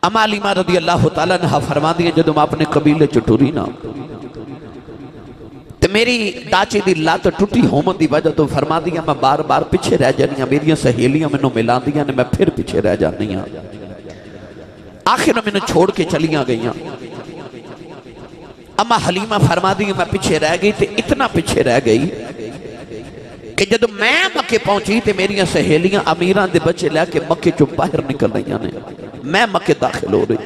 اما علیمہ رضی اللہ تعالیٰ عنہ فرما دیا جدو میں اپنے قبیلے چٹوری نا تو میری ڈاچے دی لات ٹوٹی ہومن دی وجہ تو فرما دیا میں بار بار پیچھے رہ جانی ہیں، میری سہیلیاں میں ملا دیا نے میں پھر پیچھے رہ جانی ہیں، آخر میں چھوڑ کے چلیاں گئیاں۔ اما حلیمہ فرما دیا میں پیچھے رہ گئی تے اتنا پیچھے رہ گئی کہ جب میں مکے پہنچی تے میری سہیلیاں امیران دے بچے لے کے مکے چو باہر نکل رہی نے، میں مکے داخل ہو رہی۔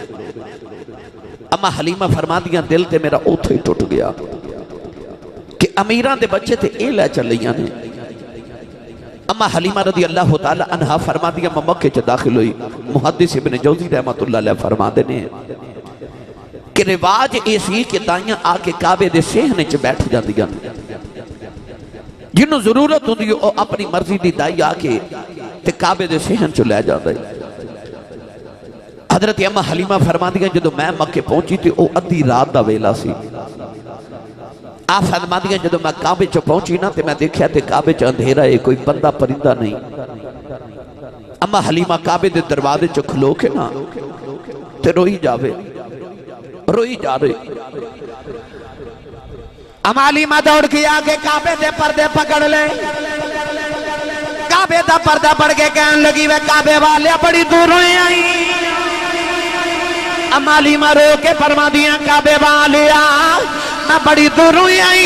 اما حلیمہ فرما دیا دل تے میرا اوتھے ہی ٹوٹ گیا کہ امیران دے بچے تے اے لے چل رہی نے۔ اما حلیمہ رضی اللہ تعالی عنہ فرما دیا میں مکے چ داخل ہوئی۔ محدث ابن جوزی رحمت اللہ علیہ فرما دینے کہ رواج ایسی کہ دائیاں آکے کعبے دے سہنے چ بیٹھ جاندیاں، جنہوں ضرورت ہوں دی او اپنی مرضی دی دائی آکے تے کعبے دے سہن چ لے جاندے۔ حضرت اما حلیمہ فرما دیا جدو میں مکے پہنچی تھی او ادھی رات دا ویلا سی۔ آپ فرما دیا جدو میں کعبے چ پہنچی نا تے میں دیکھیا تے کعبے چ اندھیرا ہے، کوئی بندہ پرندہ نہیں۔ اما حلیمہ کعبے دے دروازے چ کھلو کے نا تے روئی جاوے، روئی جا رہے۔ اما حلیمہ دوڑ کے آگے کعبے دے پردے پکڑ لے، کعبے دا پردہ پڑھ کے کہن لگی وے کعبے والے بڑی دور ہوئے آئی۔ اما حلیمہ رو کے فرما دیا کعبے والے میں بڑی دور ہوئی آئی،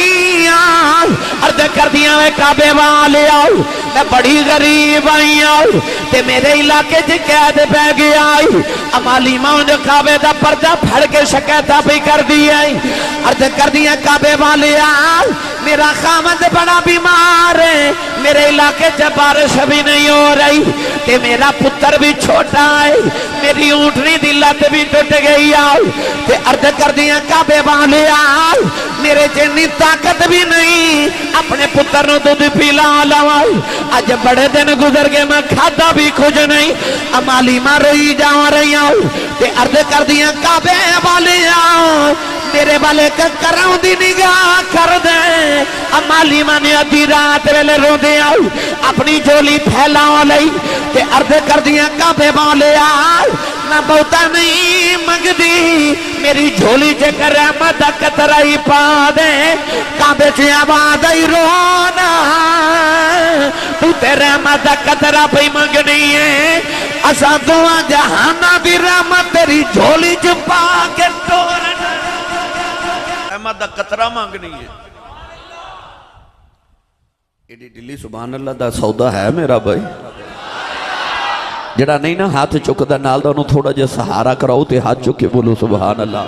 عرض کر دیا میں کعبے والے آؤ، میں بڑی غریب آئی آؤ تے میرے علاقے جی قید پہ گیا آئی۔ اما حلیمہ نے کعبے دا پردہ پھڑ کے شکایتہ بھی کر دی آئی، عرض کر دیا کعبے والے آؤ میرا خامد بڑا بیمار ہے، میرے علاقے جب بارش بھی نہیں ہو رہی تے میرا پتر بھی چھوٹا ہے، میری اونٹنی دی لت بھی ٹوٹ گئی آؤ تے عرض کر دیا کعبے والے آؤ میرے جنی طاقت بھی نہیں اپنے پتر نو دودھ پیلا لاؤ، آج بڑے دن گزر گئے میں کھاتا بھی کچھ نہیں۔ اما حلیمہ روئی جا رہی آؤ تے عرض کر دیا کعبے والے آؤ میرے والے کا کراؤں دی نگاہ کر دے۔ اما حلیمہ نے ادھی رات ویلے رو دے آؤ اپنی جولی پھیلاؤ لئی تے عرض کر دیا کعبے والے آؤ میں بہتا نہیں مگ دی میری جھولی جے کر رحمت قطرائی پا دے، کعبے سے آواز آئی رونا تو تے رحمت قطرہ پہ منگنی ہے، اسا دعا جہانا بھی رحمت تیری جھولی چھپا کے ٹورنا، رحمت قطرہ مانگنی ہے۔ ایڈی ڈلی سبحان اللہ دا سودا ہے میرا بھائی، جڑا نہیں نا ہاتھ چکدا نال دا انہوں تھوڑا جا سہارا کراؤ تے ہاتھ چکے بولو سبحان اللہ۔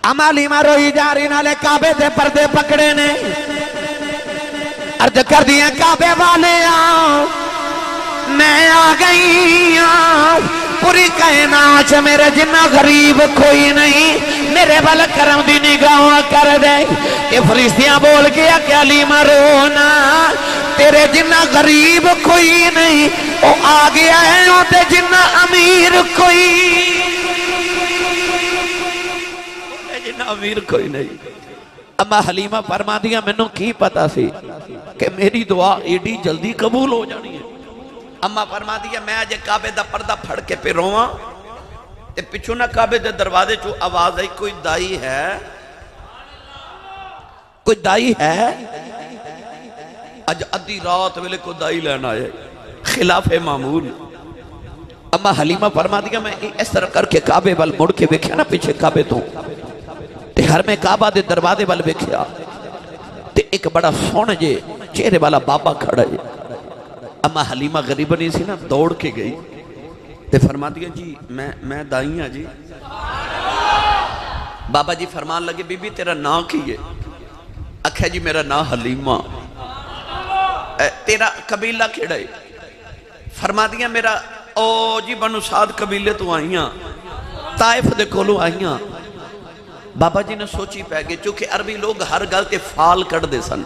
اما حلیمہ روئی جا رہی نالے کعبے دے پردے پکڑے نے، عرض کر دیا کعبے والے آؤ میں آ گئی آؤ، پوری کائنات میرے جنہ غریب کوئی نہیں، میرے بل کرم دی نگاہ کر دے۔ کہ فرشتیاں بول گیا کہ حلیمہ رونا تیرے جنہ غریب کوئی نہیں، او آ گیا ہے او تے جنہ امیر کوئی، جنہ امیر کوئی نہیں۔ اما حلیمہ فرما دیا منوں کی پتا سی کہ میری دعا ایڈی جلدی قبول ہو جانی ہے۔ اما فرما دیا میں آج کعبے دا پردہ پھڑ کے پہ رواں تے پچھو نہ کعبے دے دروازے چو آواز آئی کوئی دائی ہے، کوئی دائی ہے؟ اج ادھی رات ویلے کو دائی لینا ہے خلاف معمول۔ اما حلیمہ فرما دیا میں اس طرح کر کے کعبے وال مڑ کے ویکھیا نا پیچھے کعبے تو تے ہر میں کعبہ دے دروازے وال ویکھیا تے ایک بڑا سونے جے چہرے والا بابا کھڑا ہے۔ اما حلیمہ غریبہ نہیں سی نا دوڑ کے گئی تے فرما دیا جی میں دائی ہاں جی۔ بابا جی فرمان لگے بی بی تیرا نا کی ہے؟ اکھے جی میرا نا حلیمہ۔ تیرا قبیلہ کھڑا ہے؟ فرما دیا میرا او جی بنو سعد قبیلے تو آئیاں، طائف دے کولو آئیاں۔ بابا جی نے سوچی پہ گئے چونکہ عربی لوگ ہر گلتے فال کر دے سن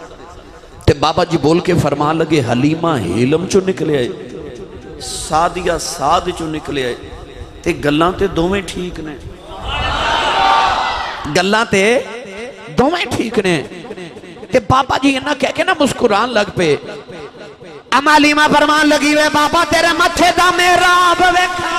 تے بابا جی بول کے فرمان لگے حلیمہ ہیلم چو نکلے آئے، سادیہ ساد چو نکلے آئے تے گلاں تے دومیں ٹھیک نے، گلاں تے دومیں ٹھیک نے۔ تے بابا جی انہاں کہہ کے نا مسکران لگ پہ۔ اما حلیمہ فرمان لگی وے بابا تیرے مچھے دا میرا آب ویکھا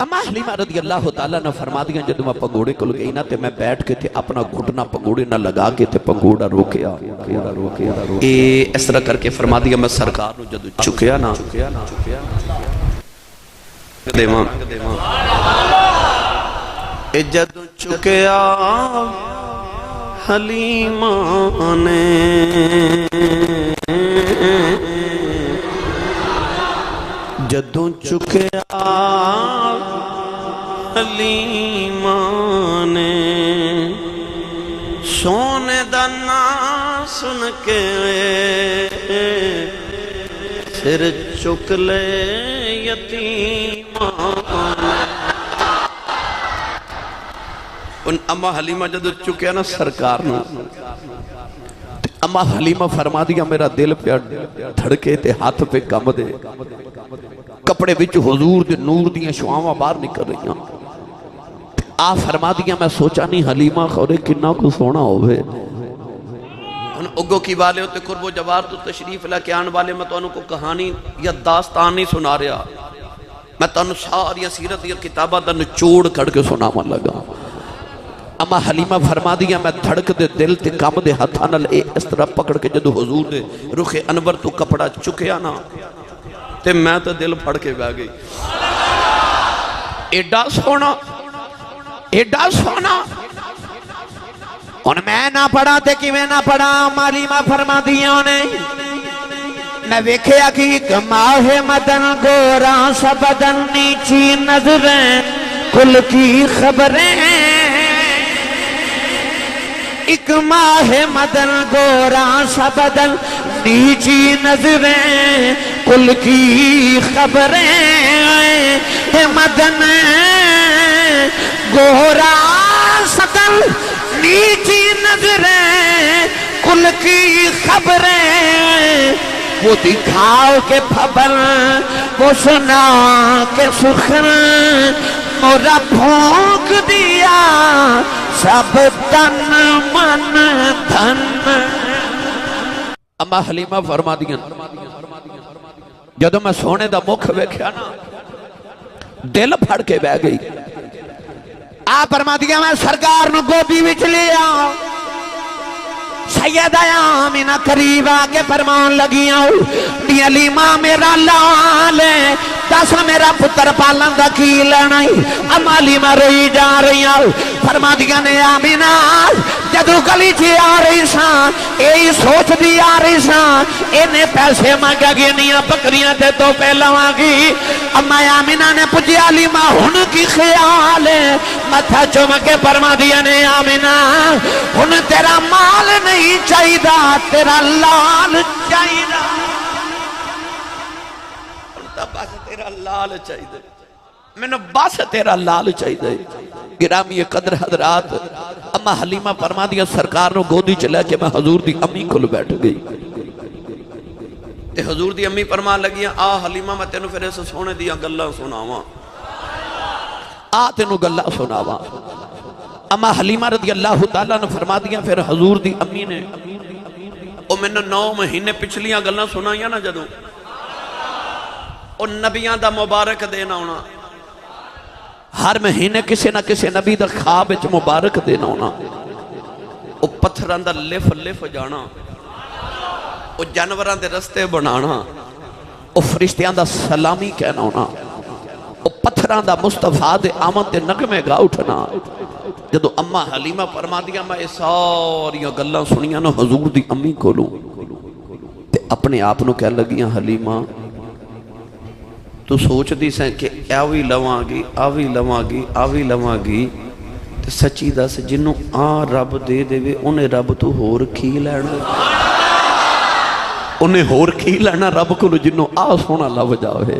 اما حلیمہ رضی اللہ تعالیٰ نے فرما دیا جب میں پنگوڑے کو گئی نا تے میں بیٹھ کے تھے اپنا گھٹنا پنگوڑے نہ لگا کے تھے پنگوڑا روکیا اس طرح کر کے فرما دیا میں سرکار نو جدو چکیا نا جدو چکیا حلیمہ نے جدو چکیا حلیمہ نے سونے دا نام سن کے سر چک لے یتیمہ ان اما حلیمہ جدو چکیا نا سرکار نا اما حلیمہ فرما دیا میرا دل پہ دھڑکے تے ہاتھ پہ کم دے کپڑے بچ حضور دے نور دیاں شعاواں باہر نکل رہی ہیں آپ فرما دیا میں سوچا نہیں حلیمہ خورے کنہ کو سونا ہوئے ان اگو کی والے ہوتے قرب و جوار تو تشریف لے کے آن والے میں تو انہوں کو کہانی یا داستان نہیں سنا رہا میں تو انہوں ساری سیرت یا کتابہ دا نچوڑ کر کے سنا من لگا اما حلیمہ فرما دیا میں دھڑک دے دل تے کام دے ہتھا نہ لے اس طرح پکڑ کے جدو حضور دے رخ انور تو کپڑا چکیا نا تے میں تو دل پھڑ کے بہ گئی ایڈا سونا ان میں نہ پڑھا تے کی میں نہ پڑھا حلیمہ فرما دیا انہیں میں ویکھیا کہ ایک ماہ مدن گورا سا بدن نیچی نظریں کل کی خبریں ایک ماہ مدن گورا سا بدن نیچی نظریں کل کی خبریں مدن گورا سدن نیچی نظریں کل کی خبریں وہ دکھاؤ کے پھبر وہ سنا کے سخن مورا بھونک دیا سب تن من دھن اما حلیمہ فرما دیا جدو میں سونے دا مکھ ویکھیا نا دل پھڑ کے بہ گئی آپ فرما دیا میں سرکار نو گودی وچ لیا سیدہ آمینہ قریب آکے فرمان لگیاں دی حلیمہ میرا لال ہے دسا میرا پتر پالن دا کی لینا اما حلیمہ روئی جا رہی فرما دیا نے آمینہ جدو گلی تھی آ رہی سان اے سوچ دی آ رہی سان انہیں پیسے مانگا گینیاں بکریاں تے تو پہلا مانگی اما آمینہ نے پوچھی حلیمہ ہن کی خیال ہے متھا چوم کے فرما دیا نے آمینہ ہن تیرا مال نہیں چاہیدہ تیرا لال چاہیدہ بس تیرا لال چاہیدہ میں نے بس تیرا لال چاہیدہ گرامی قدر حضرات اما حلیمہ فرما دیا سرکار نو گودی چلا کہ میں حضور دی امی کھل بیٹھ گئی تے حضور دی امی فرما لگیا آ حلیمہ میں تینو پھر ایسا سونے دیا گلہ سناواں آ تینو گلہ سناواں اما حلیمہ رضی اللہ تعالیٰ نے فرما دیا پھر حضور دی امی نے او میں نے 9 مہینے پچھلیاں گلہ سنائیاں نا جدو او نبیاں دا مبارک دینا ہونا ہر مہینے کسی نہ کسی نبی دا خواب اچ مبارک دینا ہونا او پتھران دا لف جانا او جانوران دے رستے بنانا او فرشتیاں دا سلامی کہنا ہونا او پتھران دا مصطفیٰ دے آمد دے نغمے گا اٹھنا جدو اما حلیمہ فرما دیا میں ساریاں گلاں سنیاں نا حضور دی امی کو لوں تے اپنے آپ نو کہہ لگیاں حلیمہ تو سوچ دی سیں کہ آوی لواں گی آوی لواں گی تے سچی دا سے جنوں آ رب دے دے وے انہیں رب تو ہور کھی لینا رب کو جنوں آ سونا لو جاوے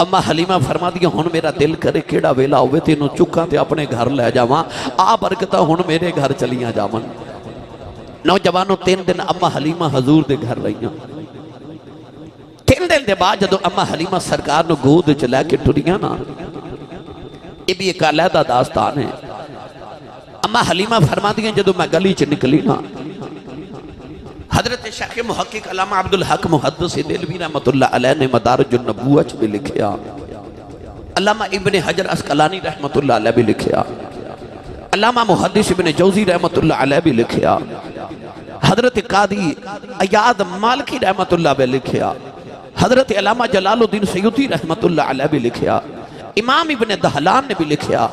اما حلیمہ فرما دیا ہن میرا دل کرے کیڑا ویلا ہوئے تینوں چکاں تے اپنے گھر لے جاواں آ برکتہ ہن میرے گھر چلیاں جاواں نوجوانوں 3 دن اما حلیمہ حضور دے گھر رہیاں 3 دن دے بعد جدو اما حلیمہ سرکار نو گود چلا کے ٹریاں نا یہ بھی ایک علیحدہ داستان ہے اما حلیمہ فرما دیا جدو میں گلی چ نکلی نا حضرت شیخ محقق علامہ عبدالحق محدث دلوی رحمت اللہ علیہ نے مدارج النبوہ بھی لکھیا علامہ ابن حجر اسقلانی رحمت اللہ علیہ بھی لکھیا، علامہ محدث ابن جوزی رحمت اللہ علیہ بھی لکھیا، حضرت قاضی ایاد مالکی رحمت اللہ بھی لکھیا، حضرت علامہ جلال الدین سیوطی رحمت اللہ علیہ بھی لکھیا، امام ابن دہلان نے بھی لکھیا،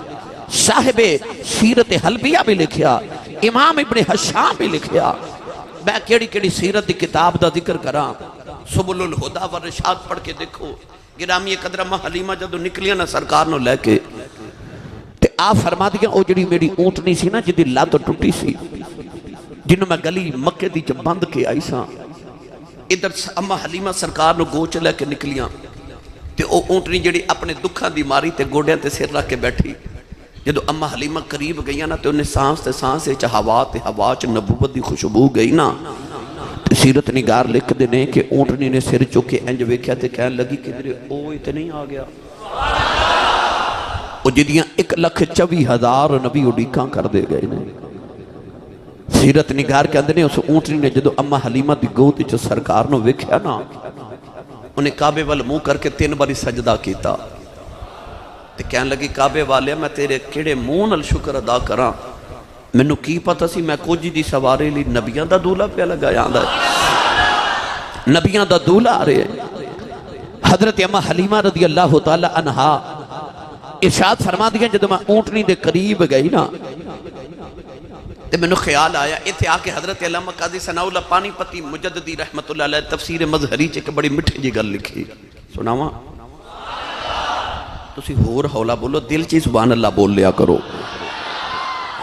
صاحب سیرت حلبیہ بھی لکھیا، امام ابن حشام بھی لکھیا۔ میں کیڑی کیڑی سیرت دی کتاب دا ذکر کراں، سبل الہدا والرشاد پڑھ کے دیکھو۔ گرامی قدر اماں حلیمہ جدو نکلیاں نا سرکار نو لے کے تے آپ فرما دیا او جڑی میری اونٹنی سی نا جدی لات ٹوٹی سی، جنہوں میں گلی مکے دی جب بند کے آئی ساں، ادھر اماں حلیمہ سرکار نو گوچ لے کے نکلیاں تے او اونٹنی جڑی اپنے دکھاں دی ماری تے گوڑیاں تے سر رکھ کے بیٹھی۔ جدو اماں حلیمہ قریب گئیاں نا تے انہیں سانس تے سانس چ ہوا تے ہوا چ نبوت دی خوشبو گئی نا، سیرت نگار لکھ دینے کہ اونٹنی نے سر چکے انج ویکھیا تے کہنے لگی کدھر اوہ تے نہیں آ گیا۔ او جدیاں 1,24,000 نبی اڈیکاں کر دے گئے نے۔ سیرت نگار کے اندر نے اس اونٹنی نے جدو اماں حلیمہ دی گود چ سرکار نو ویکھیا نا، انہیں کعبے وال منہ کر کے 3 باری سجدہ کیتا تے کہنے لگی کعبے والے میں تیرے کیڑے منہ نال شکر ادا کراں، مینوں کی پتہ سی میں کچھ دی سوارے لی نبیاں دا دولہ پہ لگایا آندا ہے، نبیاں دا دولہ آ رہے ہیں۔ حضرت اماں حلیمہ رضی اللہ تعالی عنہا ارشاد فرما دیا جدو میں اونٹنی دے قریب گئی نا تے میں نے خیال آیا ایتھے آ کے حضرت علامہ قاضی ثناء اللہ پانی پتی مجددی رحمت اللہ علیہ تفسیر مظہری چ بڑی مٹھی جی گل لکھی، سناواں تسی ہور ہولا بولو، دل چی سبحان اللہ بول لیا کرو،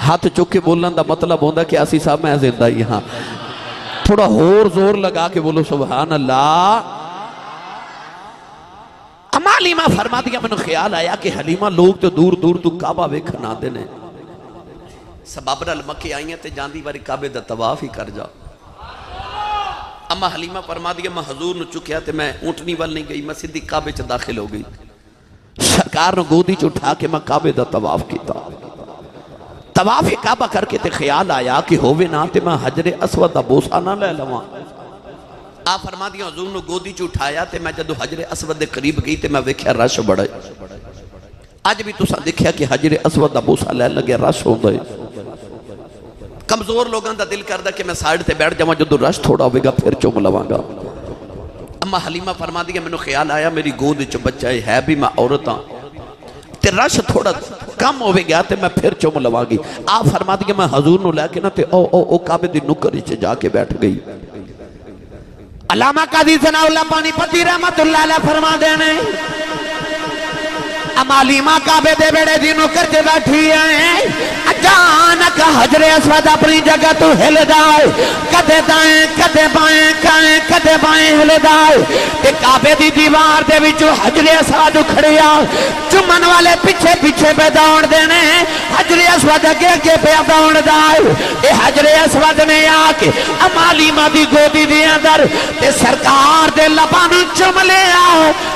ہاتھ چک کے بولنا دا مطلب ہوندہ کہ آسی صاحب میں زندہ ہی ہاں، تھوڑا ہور زور لگا کے بولو سبحان اللہ۔ اماں حلیمہ فرما دیا میں نے خیال آیا کہ حلیمہ لوگ تو دور دور تو کعبہ ویکھن آندے نے، سبب نال مکے آئیں تے جاندی واری کعبے دا طواف ہی کر جا۔ اماں حلیمہ فرما دیا میں حضور نو چکیا تے میں اونٹنی وال نہیں گئی، میں سیدھی کعبے چ داخل ہو گئی، سرکار نو گودی چ اٹھا کے میں کعبے دا طواف کیتا، طواف کعبہ کر کے تے خیال آیا کہ ہووے نا تے میں حجر اسود دا بوسا نہ لے لواں۔ آپ فرما دیا حضور نو گودی چ اٹھایا تے میں جدو حجر اسود دے قریب گئی تے میں ویکھیا رش بڑا ہے، اج بھی تساں دیکھیا کہ حجر اسود دا بوسا لے لگے رش ہوندا ہے۔ کمزور لوگاں دا دل کردا کہ میں سائیڈ تے بیٹھ جاواں، جدو رش تھوڑا ہوے گا پھر چوم لواں گا۔ اماں حلیمہ فرما دیا مینوں خیال آیا میری گود وچ بچہ ہے بھی میں عورت ہاں تے رش تھوڑا کم ہوے گیا تے میں پھر چوم لواں گی۔ آپ فرما دیا میں حضور نو لے کے نا تے او کعبے دی نکر وچ جا کے بیٹھ گئی۔ علامہ قاضی ثناء اللہ پانی پتی رحمت اللہ علیہ فرما دینے اماں حلیمہ کعبے دے بیڑے دی نکر تے بیٹھی ہیں، اچانک حجر اسود اپنی جگہ تو ہل جائے، کدے دائیں کدے بائیں کائیں کدے بائیں ہل جائے تے کعبے دی دیوار دے وچوں حجر اسود کھڑیا، چمن والے پیچھے پیچھے پہ دوڑ دینے، حجر اسود اگے اگے پہ دوڑ جائے۔ اے حجر اسود نے آ کے اماں حلیمہ دی گودی دے اندر تے سرکار دے لباں نوں چم لیا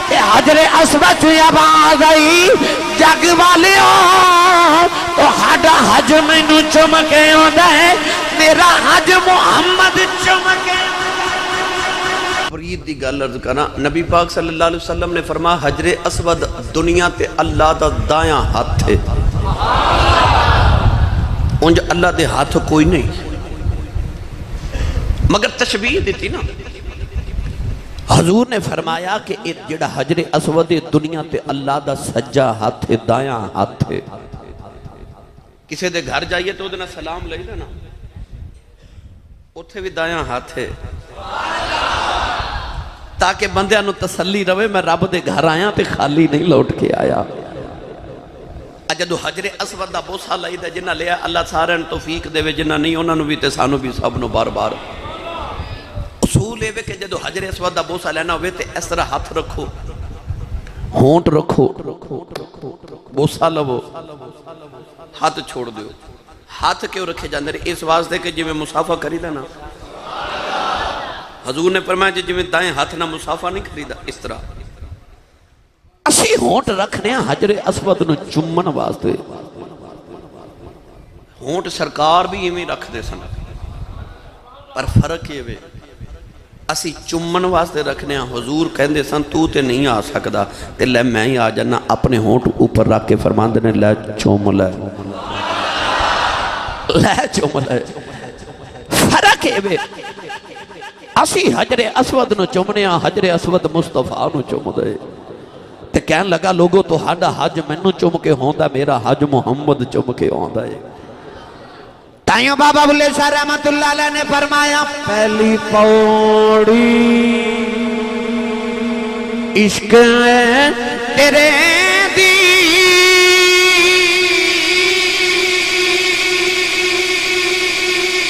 تے حجر اسود چ آواز آئی جگ والیو تو ہاڈا حج مینوں چم کے آندا ہے، میرا حج محمد چم کے۔ فرید دی گل عرض کرنا، نبی پاک صلی اللہ علیہ وسلم نے فرمایا حجر اسود دنیا تے اللہ دا دایاں ہاتھ ہے، انج اللہ دے ہاتھ کوئی نہیں، مگر تشبیہ دیتی نا، حضور نے فرمایا کہ جڑا حجر اسود دنیا تے اللہ دا سجا ہاتھ ہے، دایاں ہاتھ ہے۔ کسی دے گھر جائیے تو ادھنا سلام لئی دا نا، اتھے بھی دایاں ہاتھ ہے، تاکہ بندیاں نو تسلی روے میں رب دے گھر آیا تے خالی نہیں لوٹ کے آیا۔ جدو حجر اسود دا بوسا لئی دا جنہ لیا اللہ سارے توفیق دے وے، جنہ نہیں انہاں نو بھی تے سانو بھی سب نو بار بار اصول ہے کہ جدو حجر اسود دا بوسا لینا ہوئے تے اس طرح ہاتھ رکھو، ہونٹ رکھو، بوسا لو، ہاتھ چھوڑ دیو۔ ہاتھ کیوں رکھے جاندے ہیں؟ اس واسطے کہ جی میں مسافہ کری دا نا، حضور نے فرمایا جی میں دائیں ہاتھ نہ مسافہ نہیں خریدا، اس طرح اسی ہونٹ رکھنے ہیں حجر اسود نو چمن واسطے۔ ہونٹ سرکار بھی ایویں رکھ دے سن، پر فرق یہ وے اسی چمن واسطے رکھنے ہیں. حضور کہندے سن تو تے نہیں آ سکدا تے لے میں ہی آ جانا. اپنے ہونٹ اوپر رکھ کے فرماندے نے لے چوم لے چوم لے. فرق ہے بے اسی حجر اسود نو چومنے ہاں, حجر اسود مصطفیٰ نو چوم دے. تے کہن لگا لوگو تو ہاڈا حج مینوں چوم کے ہوندا, میرا حج محمد چوم کے ہوندا ہے. تائیوں بابا بلے شاہ رحمت اللہ علیہ نے فرمایا پہلی پوڑی عشق تیرے دی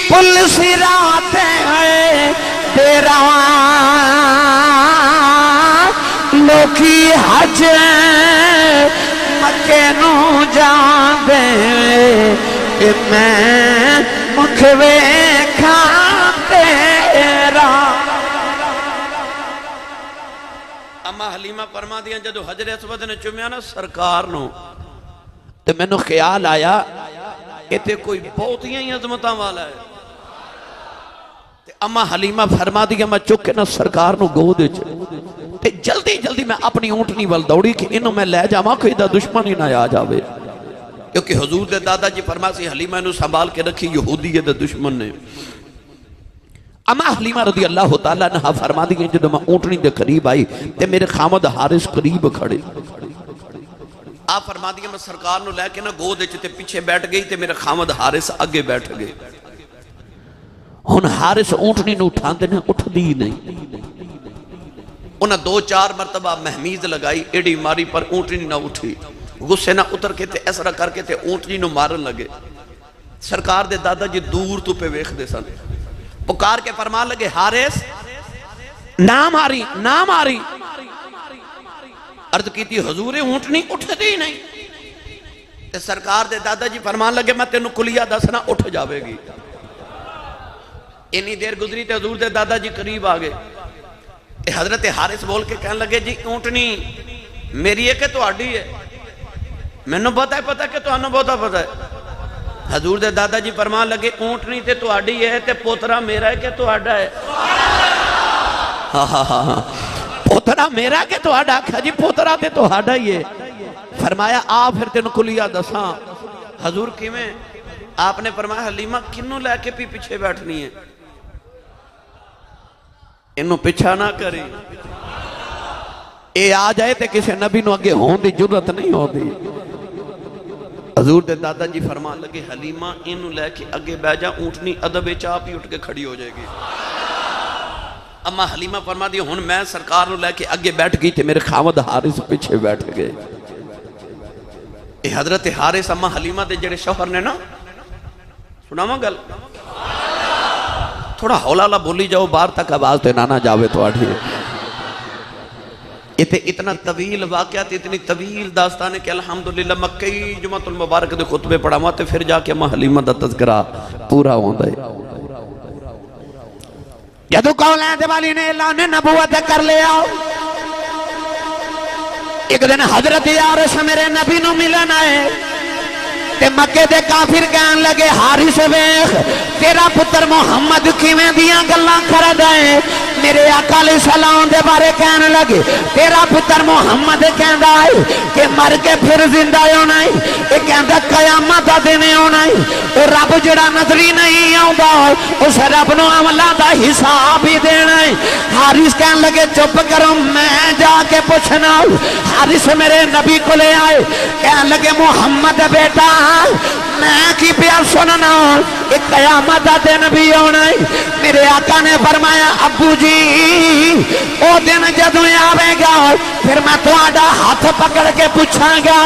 پل صراط ہے تیرا لوکی حج مکے نو جان دے کہ میں مکھوے کھا تیرا. اما حلیمہ فرما دیا جدو حجر اسود نے چومیا نا سرکار نو تے میں نو خیال آیا کہ تے کوئی بہت ہی عظمتاں والا ہے. تے اما حلیمہ فرما دیا میں چک کے نا سرکار نو گو دے تے جلدی جلدی میں اپنی اونٹنی وال دوڑی کہ انہوں میں لے جاواں کوئی دا دشمن ہی نہ آ جاوے. کیونکہ حضور دے دادا جی فرما سی حلیمہ نو سنبھال کے رکھی یہودی دے دشمن نے. اما حلیمہ رضی اللہ تعالیٰ عنہ فرما دی جدو میں اونٹنی دے قریب آئی تے میرے خامد حارث قریب کھڑے. آپ فرما دیا میں سرکار نو لے کے نا گو دے تے پیچھے بیٹھ گئی تے میرے خامد حارث آگے بیٹھ گئے. ہن حارث اونٹنی نو اٹھان دے اٹھ دی نہیں. انہاں 2-4 مرتبہ مہمیز لگائی ایڈی ماری پر اونٹنی نہ اٹھی. غصے نہ اتر کے تے ایسا کر کے تے اونٹنی نو مارن لگے. سرکار دے دادا جی دور تو پہ ویکھ دے سن. پکار کے فرمان لگے حارث نہ ماری نہ ماری. عرض کی تھی حضور اونٹنی اٹھ دی نہیں. تے سرکار دے دادا جی فرمان لگے میں تینوں کلیا دسنا اٹھ جاوے گی. انی دیر گزری تے حضور دے دادا جی قریب آگے. حضرت حارث بول کے کہنے لگے جی اونٹنی میری ہے کہ تو آڈی ہے. میں نے پتا کہ تو انہوں بہتا پتا ہے. حضور دے دادا جی فرمان لگے اونٹنی تے تو آڈی ہے تے پوترا میرا ہے کہ تو آڈا ہے. پوترا میرا کہ تو آڈا. کہا جی پوترا تے تو آڈا ہی ہے. فرمایا آ پھر تینوں کلیا دساں. حضور کیویں؟ آپ نے فرمایا حلیمہ کنوں لے کے پیچھے بیٹھنی ہے. انہوں پیچھا نہ کری. اے آ جائے تے کسی نبی نو اگے ہون دی جرت نہیں ہو دی. حضور دے دادا جی فرمان لگے حلیمہ انہوں لے کے اگے بہ جا اونٹنی ادب چاپ ہی اٹھ کے کھڑی ہو جائے گی. اما حلیمہ فرما دی ہن میں سرکار نو لے کے اگے بیٹھ گئی تے میرے خامد حارث پیچھے بیٹھ گئے. اے حضرت حارث اما حلیمہ دے جڑے شوہر نے نا سناواں گل تھوڑا ہولا بولی جاؤ باہر تک آواز تے نانا جاوے تو آٹھی. اتنا طویل واقعات اتنی طویل داستان ہے کہ الحمدللہ میں کئی جمعۃ المبارک دے خطبے پڑھا ہوا تے پھر جا کے اما حلیمہ دا تذکرہ پورا ہوندا ہے. جدو قولین دے والی نے اعلان نبوت کر لیا ایک دن حضرت یارس میرے نبی نو ملن آئے تے مکے دے کافر کہن لگے حارث ویکھ تیرا پتر محمد کیویں دیاں گلاں کردا ہے. میرے آقا علیہ السلام دے بارے کہنے لگے تیرا پتر محمد کہندا ہے کہ مر کے پھر زندہ ہونا ہے. اے کہندا قیامت دا دن ہونا ہے. او رب جڑا نظری نہیں آوندا اس رب نو عملاں دا حساب ہی دینا ہے. حارث کہن لگے چپ کرو میں جا کے پوچھنا. حارث میرے نبی کو لے آئے کہن لگے محمد بیٹا میں کی پیا سننا ایک قیامت دا دن بھی ہونا ہے. میرے آقا نے فرمایا ابو جی او دن جدوں آوے گا پھر میں تہاڈا ہاتھ پکڑ کے پوچھاں گا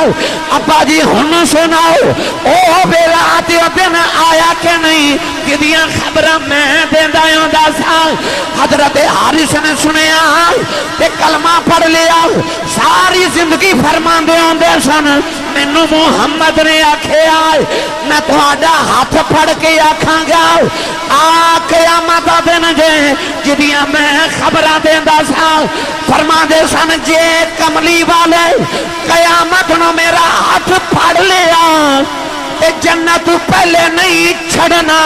ابا جی ہن سناؤ او ویلا تے او دن آیا کہ نہیں کدیاں خبراں میں دیندا ہوندا سا. حضرت حارث نے سنیا تے کلمہ پڑھ لیا. ساری زندگی فرماندے ہوندے سن مینوں محمد نے آکھیا میں تہاڈا ہاتھ پھڑ کے آکھاں گا آ قیامت دا دن جے جدیاں میں خبراں دیندا سا. فرماندے سن جے کملی والے قیامت نو میرا ہاتھ پھڑ لیا تے جنت پہلے نہیں چھڑنا.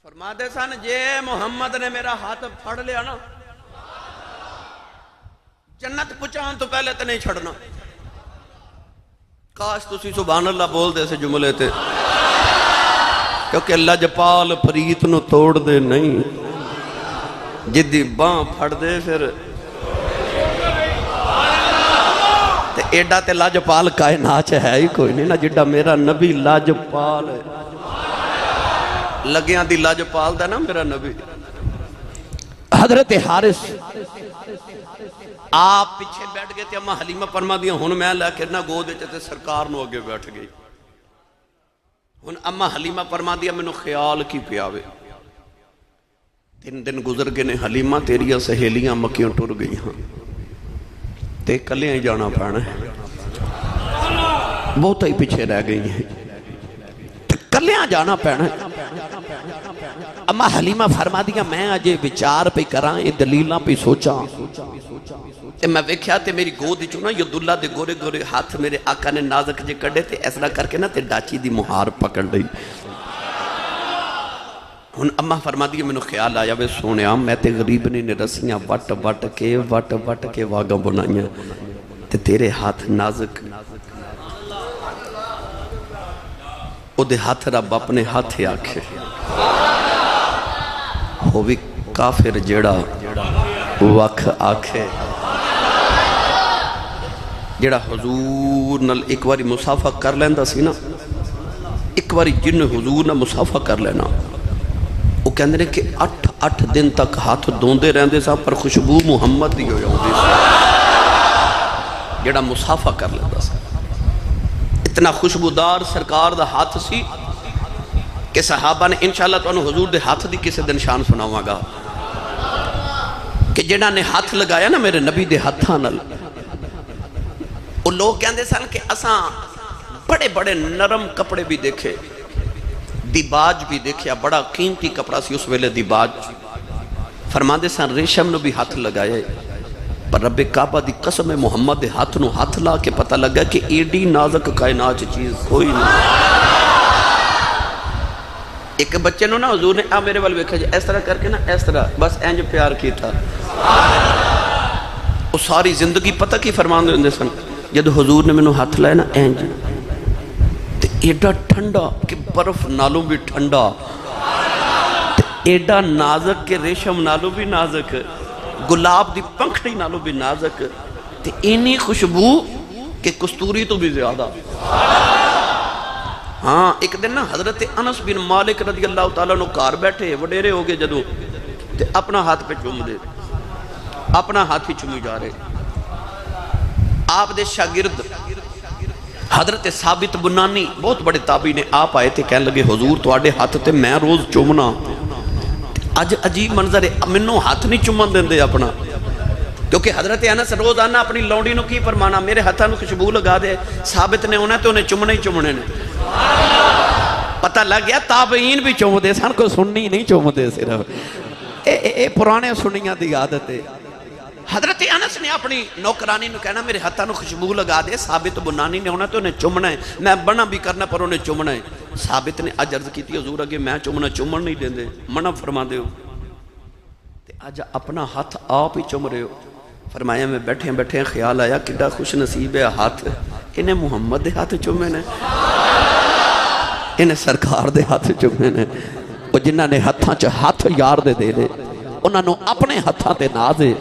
فرما فرماتے سن جے محمد نے میرا ہاتھ پھڑ لیا نا جنت پہنچان تو پہلے تو نہیں چھڑنا. کاش تسی سبحان اللہ بول دے سے جملے تے کیونکہ اللہ جپال پریت نو توڑ دے نہیں جدی باں پھڑ دے پھر تے ایڈا تے لاجپال کائنات ہے ہی کوئی نہیں نا جڈا میرا نبی لاجپال ہے. لگیاں دی لاجپال دا نا میرا نبی. حضرت حارث آپ پیچھے بیٹھ گئے تھے. اماں حلیمہ فرما دیا ہن میں لے کے نہ گود تے سرکار نو اگے بیٹھ گئی. ہن اماں حلیمہ فرما دیا مینوں خیال کی پیاوے 3 دن گزر گئے نے. حلیمہ تیریاں سہیلیاں مکیوں ٹر گئی ہاں تے کلیاں ہی جانا پڑنا ہے. بہت ہی پیچھے رہ گئی ہیں کلیاں جانا پینا ہے. اما حلیمہ فرما دیا میں اجے وچار پہ کراں یہ دلیلاں پہ سوچاں تے میں ویکھیا تے میری گود وچوں نا یداللہ دے گورے گورے ہاتھ میرے آقا نے نازک جے کڈے تے اس طرح کر کے نا تے ڈاچی دی مہار پکڑ لئی. ہن اماں فرما دی مینوں خیال آیا وے سونیا میں تے غریبنی نے رسیاں وٹ وٹ کے واگاں بنائیاں تے تیرے ہاتھ نازک او دے ہاتھ رب اپنے ہاتھ آکھے ہووی کافر جیڑا وکھ آکھے جیڑا حضور نال ایک واری مصافہ کر لیندہ سی نا ایک واری جن حضور نال مصافہ کر لینا وہ کہندے نے کہ 8 دن تک ہاتھ دوندے رہندے سا پر خوشبو محمد دی ہوئی ہوندی سی جیڑا مصافہ کر لیندہ سا. اتنا خوشبودار سرکار دا ہاتھ سی کہ صحابہ نے انشاءاللہ تو انہوں حضور دے ہاتھ دی کسے دن شان سناؤں گا کہ جنہاں نے ہاتھ لگایا نا میرے نبی دے ہاتھاں نال وہ لوگ کہندے سن کہ اساں بڑے بڑے نرم کپڑے بھی دیکھے دیباج بھی دیکھیا بڑا قیمتی کپڑا سی اس ویلے دیباج فرماندے سن ریشم نو بھی ہاتھ لگایا پر رب کعبہ دی قسم محمد دے ہاتھ نو ہاتھ لا کے پتہ لگا کہ ایڈی نازک کائنات چیز کوئی نہیں. ایک بچے نو نا حضور نے آ میرے وال ویکھا جی اس طرح کر کے نا اس طرح بس انج پیار کیتا وہ ساری زندگی پتہ کی فرمان دے سن جد حضور نے مینوں ہاتھ لائے نا انج تے ایڈا ٹھنڈا کہ برف نالوں بھی ٹھنڈا تے ایڈا نازک کہ ریشم نالوں بھی نازک گلاب دی پنکھڑی نالوں بھی نازک تے اینی خوشبو کہ کستوری تو بھی زیادہ. ہاں ایک دن نا حضرت انس بن مالک رضی اللہ تعالیٰ نو کار بیٹھے وڈیرے ہو گئے جدو تے اپنا ہاتھ پہ چوم دے اپنا ہاتھ ہی چومی جا رہے. آپ دے شاگرد حضرت ثابت بنانی بہت بڑے تابعی نے آپ آئے تھے کہنے لگے حضور تواڈے ہاتھ تے میں روز چومنا اج عجیب منظر ہے منوں ہاتھ نہیں چومن دیندے اپنا کیونکہ حضرت انس روز آنا اپنی لونڈی نو کی فرمانا میرے ہاتھاں نو خوشبو لگا دے ثابت نے ہونا تو انہیں چومنے ہی چومنے نے. پتہ لگ گیا تابعین بھی چوم دے سن کو سننی نہیں چوم دے صرف اے پرانے سنیاں دی عادت ہے. حضرت انس نے اپنی نوکرانی نو کہنا میرے ہاتھاں نو خوشبو لگا دے ثابت بنانی نے ہونا تو انہیں چومنا ہے میں بنا بھی کرنا پر انہیں چومنا ہے. ثابت نے اج عرض کی تھی حضور اگے میں چومنا چومن نہیں دیندے منع فرما دے ہو تے اج اپنا ہاتھ آپ ہی چوم رہے ہو. فرمایا میں بیٹھے خیال آیا کڈا خوش نصیب ہے ہاتھ انہیں محمد دے ہاتھ چومے نے انہیں سرکار دے ہاتھ چومے نے. وہ جنہاں نے ہاتھاں چ ہاتھ یار دے دے لے انہاں نو اپنے ہاتھاں تے نازے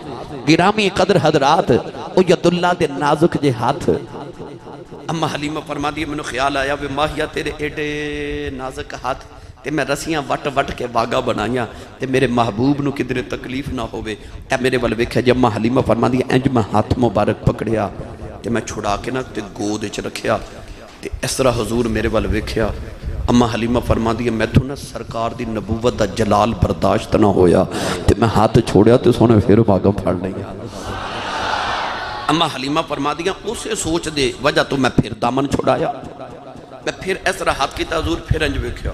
گرامی قدر حضرات او یداللہ دے نازک جے ہاتھ. اما حلیمہ فرما دی منو خیال آیا وے ماہیا تیرے ایڈے نازک ہاتھ تے میں رسیاں وٹ کے واگا بنائیاں تے میرے محبوب نو کدھر تکلیف نہ ہوئے. اے میرے وال ویکھیا جب اما حلیمہ فرما دی انج میں ہاتھ مبارک پکڑیا تے میں چھڑا کے نا تے گود وچ رکھیا تے اس طرح حضور میرے وال ویکھیا. اما حلیمہ فرما دی میں تو نا سرکار دی نبوت دا جلال برداشت نہ ہویا تے میں ہاتھ چھوڑیا تے سونے پھر واگا پھڑ لیا. اما حلیمہ فرما دیا اسے سوچ دے وجہ تو میں پھر دامن چھوڑایا میں پھر اس طرح ہاتھ کیتا حضور پھر انج ویکھیا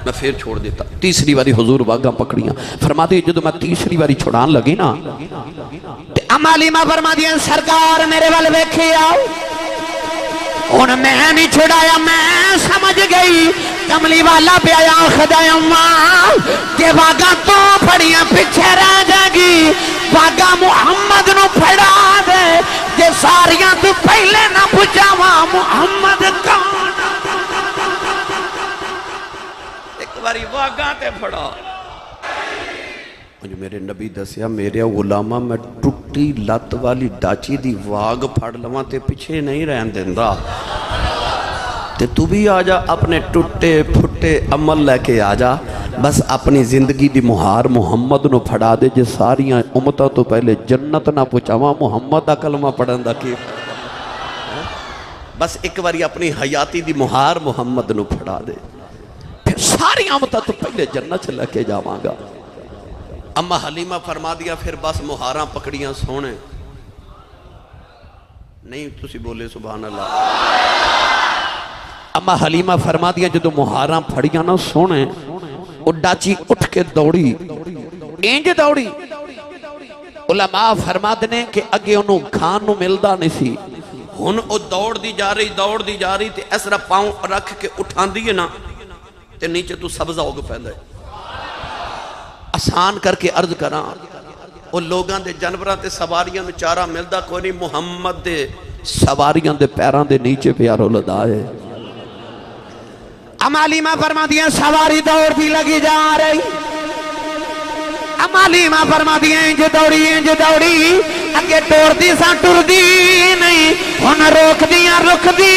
میں پھر چھوڑ دیتا. تیسری باری حضور واگا پکڑیاں فرما دی جدو میں تیسری باری چھوڑان لگی نا اما حلیمہ فرما دیا سرکار میرے وال ویکھیا ہن میں نہیں چھڑایا میں سمجھ گئی کملی والا بیایا خدای ماں کہ واگا تو پھڑیاں پیچھے رہ جائے گی واگا محمد نو پھڑا دے جے ساریاں تو پہلے نہ پوچھاواں محمد کون ایک باری واگا تے پھڑا مجھے میرے نبی دسیا میرے غلامہ میں ٹوٹی لت والی ڈاچی دی واگ پھڑ لواں تے پیچھے نہیں رہن دیندہ تے تو بھی آجا اپنے ٹوٹے پھٹے عمل لے کے آجا بس اپنی زندگی دی مہار محمد نو پھڑا دے جے ساریاں امتہ تو پہلے جنت نہ پوچھاواں محمد دا کلمہ پڑھن دا کی بس ایک باری اپنی حیاتی دی مہار محمد نو پھڑا دے پھر ساریاں امتہ تو پہلے جنت لے کے جاواں گا اما حلیمہ فرما دیا پھر بس مہاراں پکڑیاں سونے نہیں تسی بولے سبحان اللہ اما حلیمہ فرما دیا جدو مہاراں پھڑیاں نہ سونے وہ ڈاچی اٹھ کے دوڑی اینج دوڑی علماء فرما دینے کہ اگے انہوں کھان نو ملدا نہیں سی ہن او دوڑ دی جا رہی تے اس طرح پاؤں رکھ کے اٹھان دیئے نا تے نیچے تو سبزہ ہوگ پہندے آسان کر کے عرض کراں وہ لوگاں دے جانوراں تے سواریاں میں چارہ ملدا کوئی نہیں محمد دے سواریاں دے پیران دے نیچے پیارو لدائے اما حلیمہ فرما دیا سواری دوڑ دی لگی جا رہی اما حلیمہ فرما دیا انج دوڑی اگے ٹور دی سا ٹر دی نہیں ہن روک دیا رک دی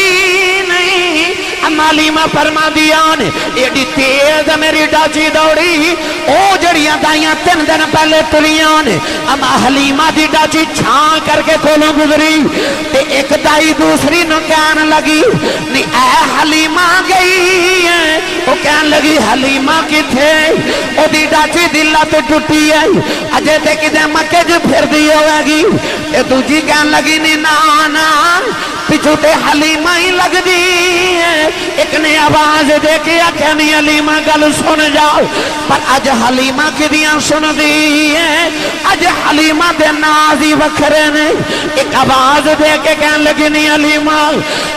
نہیں اما حلیمہ فرما دیا نے ایڈی تیز میری ڈاچی دوڑی او جڑیاں دائیاں 3 دن پہلے تلیاں نے اما حلیمہ دی ڈاچی چھان کر کے کھولوں گزری تے ایک دائی دوسری نو کہن لگی نہیں اے حلیمہ گئی ہے وہ کہن لگی حلیمہ کی تھے او دی ڈاچی دلہ تو ٹوٹی ہے اجے تے کدے مکے جو پھر دی ہوئے گی اے دوجی کہن لگی نہیں نانا پچھوٹے حلیمہ ہی لگ دی ہے ایک نے آواز دے کے آکھے نہیں حلیمہ گل سن جاؤ پر اج حلیمہ کی دیاں سن دی ہے اج حلیمہ دے نازی وکھرے نے ایک آواز دے کے کہن لگی نہیں حلیمہ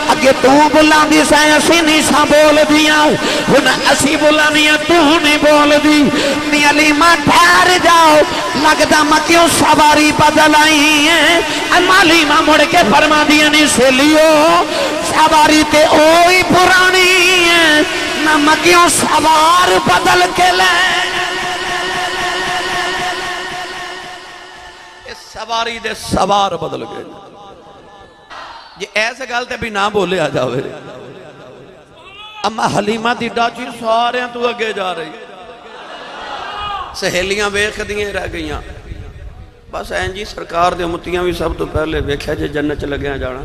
اگے تو بلا دی سائیں اسی نہیں سا بول دیا ہن اسی بلا نہیں تو نہیں بول دی نہیں حلیمہ ٹھہر جاؤ لگتا میں کیوں سواری بدل آئی ہے اما حلیمہ مڑ کے فرما دیا نہیں سے لیو سواری تے اوئی پرانی ہے نہ میں کیوں سوار بدل کے لے اس سواری دے سوار بدل گئے یہ ایسے گالتے بھی نہ بولے آ جاوے اما حلیمہ دی ڈاچی سوارے ہیں تو اگے جا رہی سہیلیاں ویکھ دیئے رہ گئیاں بس این جی سرکار دے امتیاں بھی سب تو پہلے ویکھیا جے جنت لگیاں جانا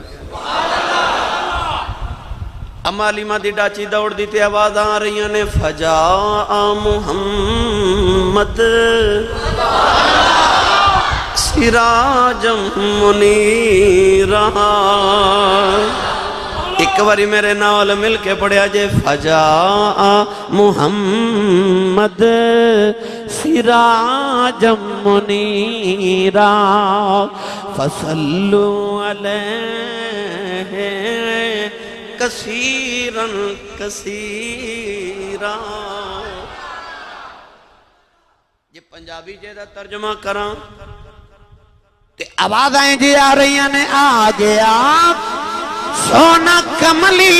اما حلیمہ دی ڈاچی دوڑ دیتے آواز آ رہی ہیں نے فجاء محمد سراجم منیرا ایک باری میرے نال مل کے پڑھیا جے فجاء محمد سراجم منیرا فصلو علیہ کثیرن کثیرا یہ پنجابی جے دا ترجمہ کراں تے آواز آئیں جی آ رہی ہیں آ گیا سونا کملی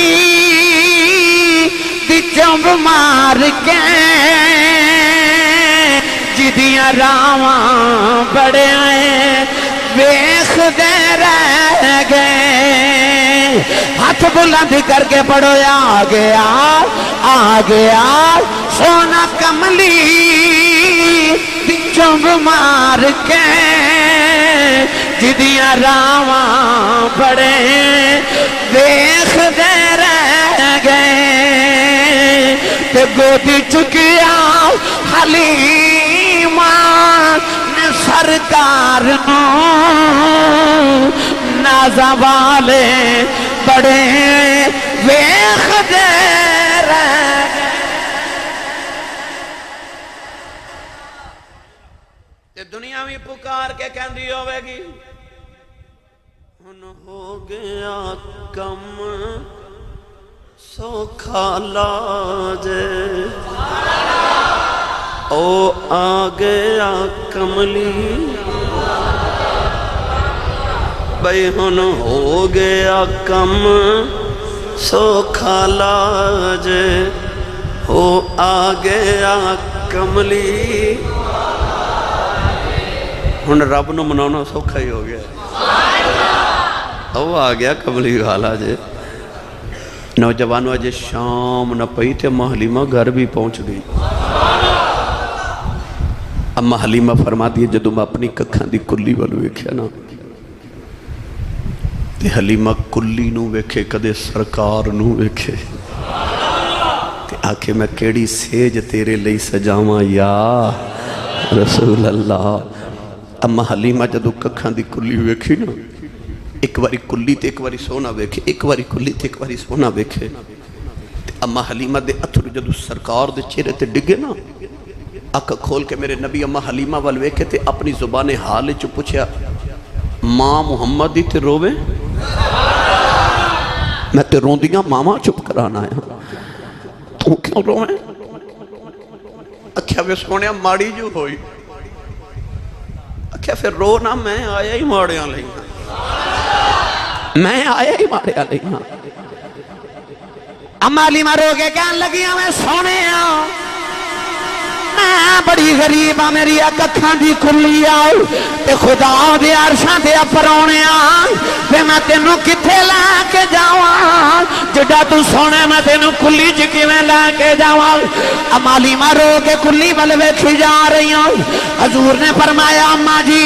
دی چمب مار کے جدیاں راواں بڑے آئے ویخ دے رہ گئے ہاتھ بلند کر کے پڑھو آ گیا سونا کملی دی چمب مار کے جدیاں راواں بڑے ویخ دے رہ گئے تے گودی چکیا حلیمہ نے سرکار نو نازا والے بڑے ویخ دے رہ تے دنیا میں پکار کے کہندی ہوئے گی ہن ہو گیا کم سوکھا لاج او آ گیا کملی بھئی ہن ہو گیا کم سوکھا لاج او آ گیا کملی ہن رب نو منانا سوکھا ہی ہو گیا او آ گیا کملی والا جے نوجوانوں اجے شام نہ پئی تے اماں حلیمہ گھر بھی پہنچ گئی اماں حلیمہ فرماتی ہے جدوں میں اپنی ککھاں دی کلی والو ویکھیا نا تے حلیمہ کلی نو ویکھے کدے سرکار نو ویکھے تے آکھے میں کیڑی سیج تیرے لئی سجاواں یا رسول اللہ اماں حلیمہ جدوں ککھاں دی کلی ویکھی نا ایک واری کلی تے ایک واری سونا ویکھے ایک واری کلی تے ایک واری سونا ویکھے اماں حلیمہ دے اتھر جدو سرکار دے چہرے تے ڈگے نا اکھ کھول کے میرے نبی اماں حلیمہ وال ویکھے تے اپنی زبان حال چ پوچھیا ماں محمد دی تے رووے میں تے روندیاں ماما چپ کرانا ہے تو کیوں رووے اکھیا وے سونیا ماڑی جو ہوئی اکھیا پھر رو نہ میں آیا ہی ماڑیاں لئی میں آیا ہی مارے علیہ اماں حلیمہ رو کے کہن لگیاں میں سونے میں بڑی غریب ہاں میری ککھاں دی کلی آؤ تے خدا دے عرشاں تے پرونے تے میں تینوں کتھے لے کے جاواں جڈا تو سونے میں تینوں کلی چ کیویں لے کے جاواں اماں حلیمہ رو کے کلی ول ویکھی جا رہی ہوں حضور نے فرمایا اماں جی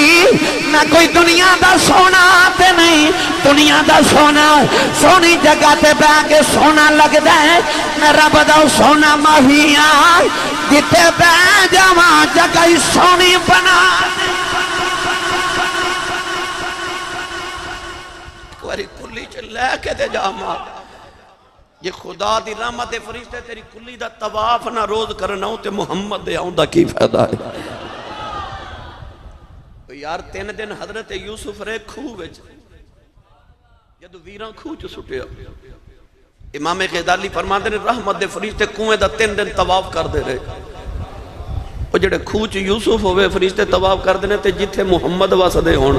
میں کوئی دنیا دا سونا تے نہیں دنیا دا سونا سونی جگہ تے بہ کے سونا لگدا ہے میں رب دا سونا ماہیاں جتے بہ جاواں جگہ سونی بنا کوئی کلی چ لے کے تے جاواں یہ خدا دی رحمت فرشتے تیری کلی دا طواف نہ روز کرنا ہوں تے محمد دے آؤں دا کی فائدہ ہے یار 3 دن حضرت یوسف رہے کھو وچ جدو ویراں کھو چ سٹیا امام غزالی فرماتے ہیں رحمت دے فرشتے کنویں دا 3 دن طواف کر دے رہے وہ جڑے کھو چ یوسف ہوئے فرشتے طواف کر دینے تے جتھے محمد واسدے ہون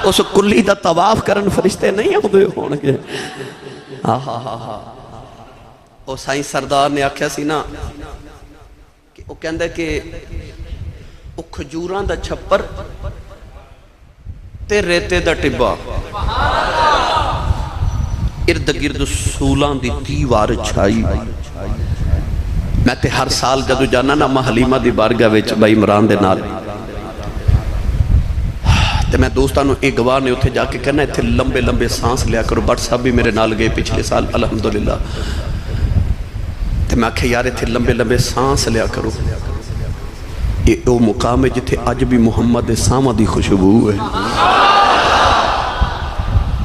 اس کلی دا طواف کرن فرشتے نہیں ہوندے ہون گے وہ سائیں سردار نے آکھیا سی نا کہ وہ کہندے کہ وہ کھجوراں دا چھپر تے ریتے دا ٹبا ارد گرد سولاں دی دیوار چھائی میں تے ہر سال جدو جانا نا اماں حلیمہ دی بارگاہ وچ بھائی عمران دے نال تے میں دوستانوں ایک گواہ نے اتھے جا کے کہنا اتھے لمبے لمبے سانس لیا کرو بٹ صاحب بھی میرے نال گئے پچھلے سال الحمدللہ تے میں آکھے یار اتھے لمبے لمبے سانس لیا کرو یہ او مقام ہے جتھے آج بھی محمد سامہ دی خوشبو ہے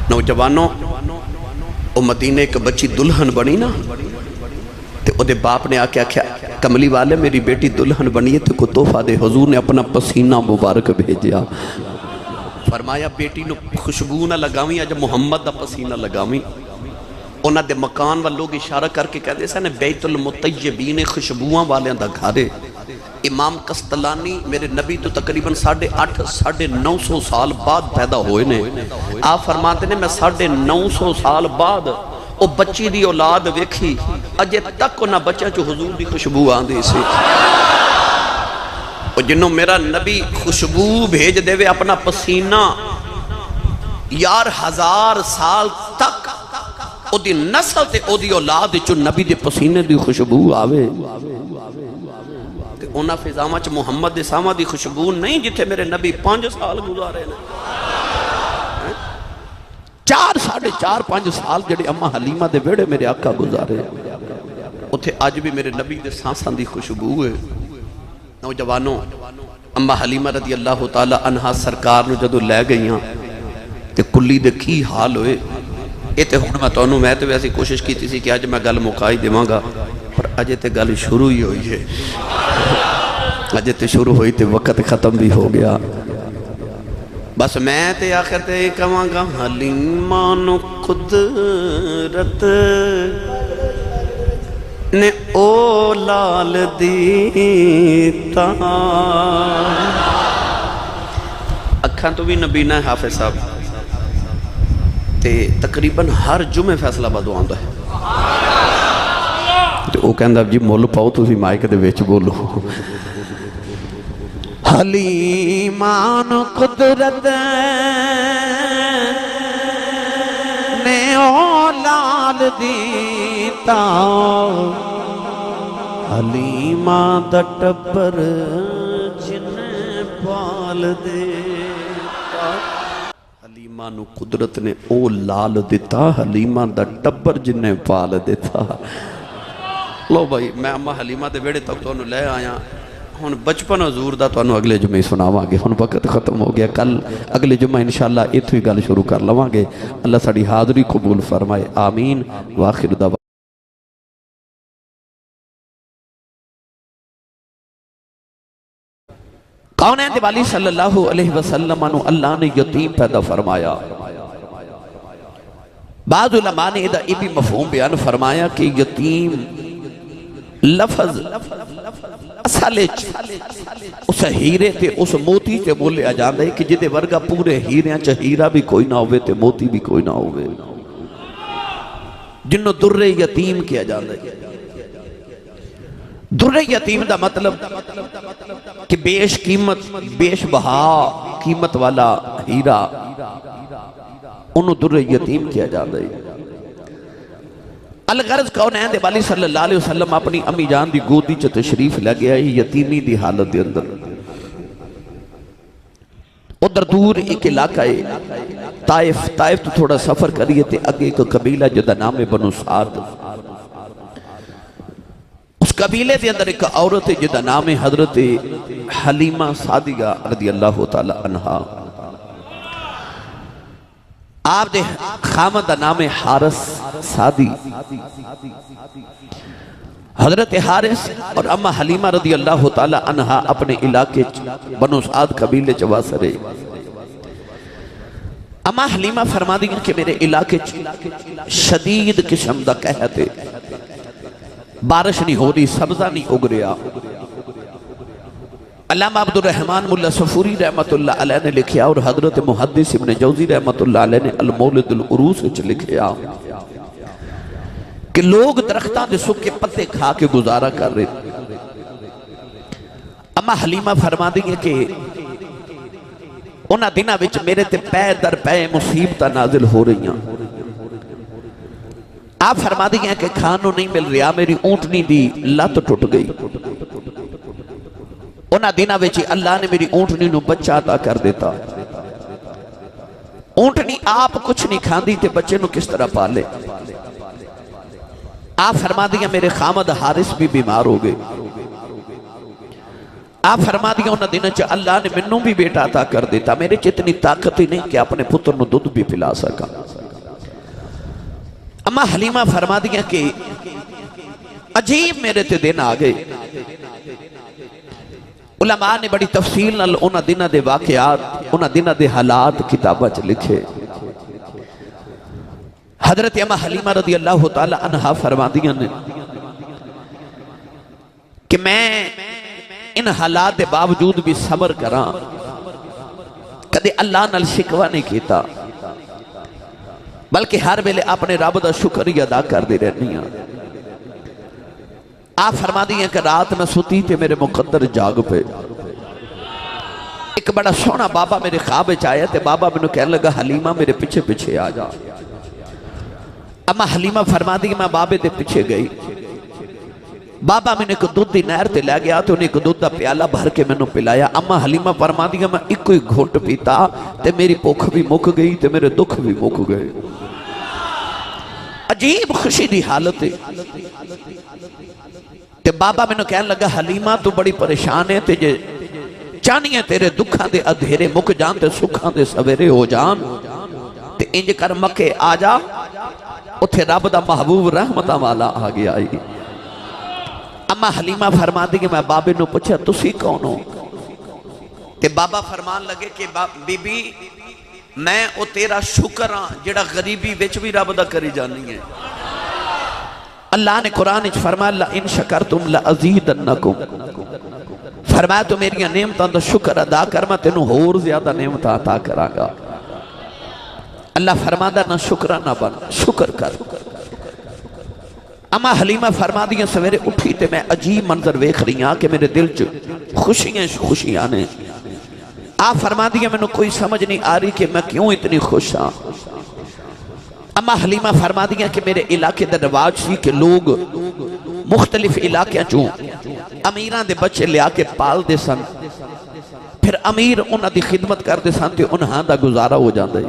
نوجوانوں او مدینہ ایک بچی دلہن بنی نا تے او دے باپ نے آکے آکھیا کملی والے میری بیٹی دلہن بنی ہے تے کو تحفہ دے حضور نے اپنا پسینہ مبارک بھیجیا فرمایا بیٹی نو خوشبو نہ لگاویں اج محمد دا پسینہ لگاویں انہاں دے مکان وال لوگ اشارہ کر کے کہتے سن بیت المطیبین خوشبوواں والیاں دا گھر ہے امام قسطلانی میرے نبی تو تقریباً 850-950 سال بعد پیدا ہوئے نے آپ فرماتے ہیں میں 950 سال بعد او بچی دی اولاد ویکھی اجے تک نہ بچہ چو حضور دی خوشبو آندھی سی او جنہوں میرا نبی خوشبو بھیج دے وے اپنا پسینہ یار 1000 سال تک او دی نسل تے او دی اولاد چو نبی دے پسینے دی خوشبو آوے انہاں فضامہ چ محمد سامہ دی خوشبو نہیں جتھے میرے نبی 5 سال گزارے نے 4-4.5 سال جڑے اماں حلیمہ دے بیڑے میرے آقا گزارے اتھے آج بھی میرے نبی دے سانساں دی خوشبو ہے نوجوانوں اماں حلیمہ رضی اللہ تعالی عنہ سرکار نو جدو لے گئیاں تے کلی دے کی حال ہوئے یہ تے ہن میں تانوں میں تے ویسی کوشش کیتی سی کہ اج میں گل مکائی دیواں گا پر اجے تے گل شروع ہی ہوئی ہے اجے تے شروع ہوئی تے وقت ختم بھی ہو گیا بس میں تے آخر تے کہاں گا حلیمہ نو قدرت نے او لال دیتا اکھاں تو بھی نبینا ہے حافظ صاحب تے تقریباً ہر جمعے فیصلہ آباد آندا ہے تے او کہندا جی مول پاؤ تسی مائک دے وچ بولو حلیمہ نو قدرت نے او لال دیتا حلیمہ دا ٹبر جن پال دیتا حلیمہ نو قدرت نے او لال دیتا حلیمہ دا ٹبر جن پال دیتا لو بھائی میں اما حلیمہ دے بیڑے تک تو انہوں لے آیا ہن بچپن حضور دا تو انہوں اگلے جمعے سناواں گے ہن وقت ختم ہو گیا کل اگلے جمعہ انشاءاللہ اتھو ہی گل شروع کر لواں گے اللہ ساڑی حاضری قبول فرمائے آمین وآخر دعوانا کونین دے والی صلی اللہ علیہ وسلم انہوں اللہ نے یتیم پیدا فرمایا بعض علماء نے ادھا بھی مفہوم بیان فرمایا کہ یتیم لفظ اصالچ اس ہیرے تے اس موتی تے بولے آ جاندہ ہے کہ جدے ورگا پورے ہیرے چا ہیرہ بھی کوئی نہ ہوئے تے موتی بھی کوئی نہ ہوئے جنہوں در یتیم کیا جاندہ ہے در یتیم دا مطلب کہ بیش قیمت بیش بہا قیمت والا ہیرہ انہوں در یتیم کیا جاندہ ہے الغرض کونین دے والی صلی اللہ علیہ وسلم اپنی امی جان دی گودی چا تشریف لگیا ہے یتیمی دی حالت دے اندر ادھر دور ایک علاقہ ہے طائف تو تھوڑا سفر کریے تے اگے ایک قبیلہ جدہ نام بنو سعد اس قبیلے دے اندر ایک عورت جدہ نام حضرت حلیمہ سعدیہ رضی اللہ تعالی عنہا آپ دے خامد نام حارس سعدی حضرت حارس اور اما حلیمہ رضی اللہ تعالی عنہا اپنے علاقے بنو سعد قبیلے چواسرے اما حلیمہ فرما دیں کہ میرے علاقے شدید قسم دا کہتے بارش نہیں ہو رہی سبزہ نہیں اگ رہا علامہ عبد الرحمن ملا صفوری رحمت اللہ علیہ نے لکھیا اور حضرت محدث ابن جوزی رحمت اللہ علیہ نے المولد العروس وچ لکھیا کہ لوگ درختان دے سکھ کے پتے کھا کے گزارا کر رہے اما حلیمہ فرما دی کہ انہاں دنہ وچ میرے تے پے در پے مصیبتہ نازل ہو رہی ہیں آپ فرما دی کہ کھانوں نہیں مل رہا میری اونٹنی دی لت ٹوٹ گئی انہاں دنہ وچ اللہ نے میری اونٹنی نو بچہ عطا کر دیتا اونٹنی آپ کچھ نہیں کھاندی تے بچے نو کس طرح پالے آپ فرما دیا میرے خامد حارس بھی بیمار ہو گئے آپ فرما دیا انہاں دنہ چا اللہ نے منوں بھی بیٹا عطا کر دیتا میرے چتنی طاقت ہی نہیں کہ اپنے پتر نو دودھ بھی پلا سکا اما حلیمہ فرما دیا کہ عجیب میرے تے دن آگئے علماء نے بڑی تفصیل نال انہاں دنہ دے واقعات انہاں دنہ دے حالات کتابہ چ لکھے حضرت اما حلیمہ رضی اللہ تعالی عنہا فرما دیا نے کہ میں ان حالات دے باوجود بھی صبر کراں کدے اللہ نال شکوہ نہیں کیتا بلکہ ہر ویلے اپنے رب دا شکر ادا کر دے رہنی ہیں آپ فرما دیا کہ رات میں ستی تھے میرے مقدر جاگ پہ ایک بڑا سونا بابا میرے خواب چاہیا تھے بابا میں نے کہنے لگا حلیمہ میرے پیچھے پیچھے آ جا اما حلیمہ فرما دی کہ میں بابے دے پیچھے گئی بابا میں نے ایک دودھ دی نہر تے لے گیا تو انہیں ایک دودھ دا پیالہ بھر کے میں نے پلایا اما حلیمہ فرما دی کہ میں ایک کوئی گھوٹ پیتا تے میری بھوک بھی مک گئی تے میرے دکھ بھی مک گئے عجیب خوشی دی حالت ہے تے بابا میں نے کہنے لگا حلیمہ تو بڑی پریشان ہے تے جے چانی ہے تیرے دکھاں دے ادھیرے مک جان تے سکھاں دے سویرے ہو جان تے انج کر مکے آ جا اتھے رب دا محبوب رحمتہ والا آگے آئی اما حلیمہ فرما دی کہ میں بابے نو پوچھا تسی کون ہو تے بابا فرمان لگے کہ بی بی میں او تیرا شکر ہاں جڑا غریبی وچ بھی رب دا کری جانی ہے۔ اللہ نے قرآن وچ فرمایا لئن شکرتم لازیدنکم، فرمایا تو میری نعمتاں دا شکر ادا کر میں تینوں اور زیادہ نعمتاں عطا کراں گا۔ اللہ فرماتا نہ شکرہ نہ بن، شکر کر۔ اما حلیمہ فرما دیا سویرے اٹھی تے میں عجیب منظر ویکھ رہی ہاں کہ میرے دل خوشیاں نے۔ آپ فرما دیا میں نے کوئی سمجھ نہیں آ رہی کہ میں کیوں اتنی خوش ہاں۔ اما حلیمہ فرما دیا کہ میرے علاقے دا رواج سی کہ لوگ مختلف علاقے چوں امیران دے بچے لے آکے پال دے سن، پھر امیر انہاں دی خدمت کر دے سن تے انہاں دا گزارا ہو جاندے۔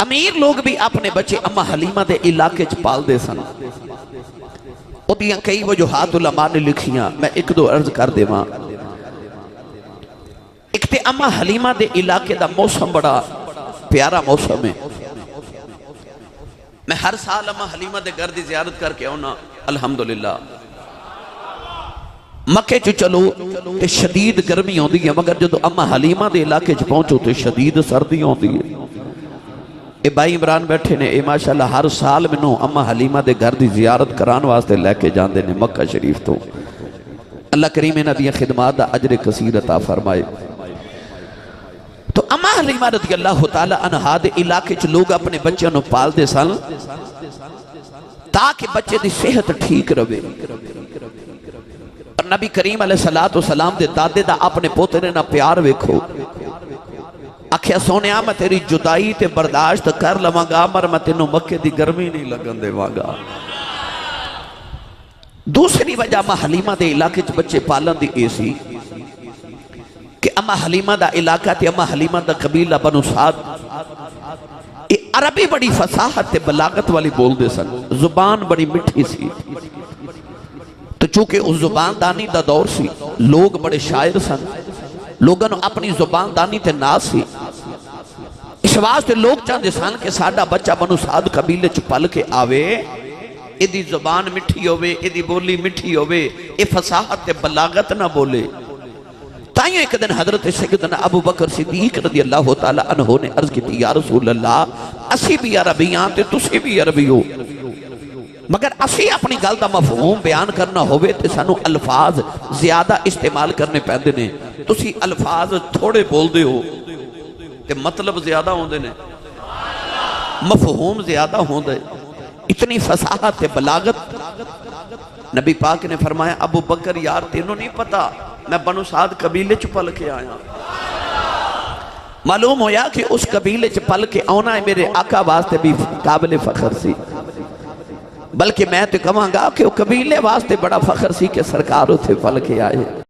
امیر لوگ بھی اپنے بچے اما حلیمہ دے علاقے چ پال دے سن۔ او دیاں کئی وجوہات علماء نے لکھیاں، میں ایک دو عرض کر دے ماں۔ ایک تے اما حلیمہ دے علاقے دا موسم بڑا پیارا موسم ہے۔ میں ہر سال اما حلیمہ دے گھر دی زیارت کر کے ہونا الحمدللہ۔ مکے چ چلو تے شدید گرمی ہوندی ہے، مگر جدو اما حلیمہ دے علاقے چ پہنچو تے شدید سردی ہوندی ہے۔ اے بھائی عمران بیٹھے نے، اے ماشاءاللہ ہر سال منوں اما حلیمہ دے گھر دی زیارت کران واسطے لے کے جاندے نے مکہ شریف تو۔ اللہ کریم انہاں دی خدمات دا اجر کثیر عطا فرمائے۔ تو اما حلیمہ رضی اللہ تعالی عنہا دے علاقے چ لوگ اپنے بچوں نو پال دے سن تاکہ بچے دی صحت ٹھیک رہے۔ اور نبی کریم علیہ السلام دے دادے دا اپنے پوترے نہ پیار ویکھو۔ آکھیا سونیا میں تیری جدائی تے برداشت کر لواں گا، مر میں تینوں مکے دی گرمی نہیں لگن دے واگا۔ دوسری وجہ اما حلیمہ دے علاقے چ بچے پالن دی اے سی کہ اما حلیمہ دا علاقہ تے اما حلیمہ دا قبیلہ بنو سعد عربی بڑی فصاحت تے بلاغت والی بول دے سن، زبان بڑی مٹھی سی۔ تو چونکہ اس زبان دانی دا دور سی، لوگ بڑے شاعر سن، لوگوں نے اپنی زبان دانی تے ناز سی۔ اس واسطے لوگ چاہتے سن کہ ساڈا بچہ بنو سعد قبیلے چ پل کے آوے، ایدی زبان مٹھی ہوئے، ایدی بولی مٹھی ہوئے، اے فصاحت تے بلاغت نہ بولے۔ تائیوں ایک دن حضرت سیدنا ابو بکر صدیق رضی اللہ تعالیٰ عنہ نے عرض کی تھی یا رسول اللہ اسی بھی عربیاں تے تسی بھی عربی ہو، مگر اسی اپنی گل دا مفہوم بیان کرنا ہوئے تے سانو الفاظ زیادہ استعمال کرنے پہندے نے، تسی الفاظ تھوڑے بول دے ہو تے مطلب زیادہ ہوندے نے، مفہوم زیادہ ہوندے، اتنی فصاحت تے بلاغت۔ نبی پاک نے فرمایا ابو بکر یار تینوں نہیں پتا میں بنو سعد قبیلے چ پل کے آیا۔ معلوم ہویا کہ اس قبیلے چ پل کے آنا ہے میرے آقا واسطے بھی قابل فخر سی، بلکہ میں تو کہاں گا کہ وہ قبیلے واسطے بڑا فخر سی کہ سرکار اسے پل کے آئے۔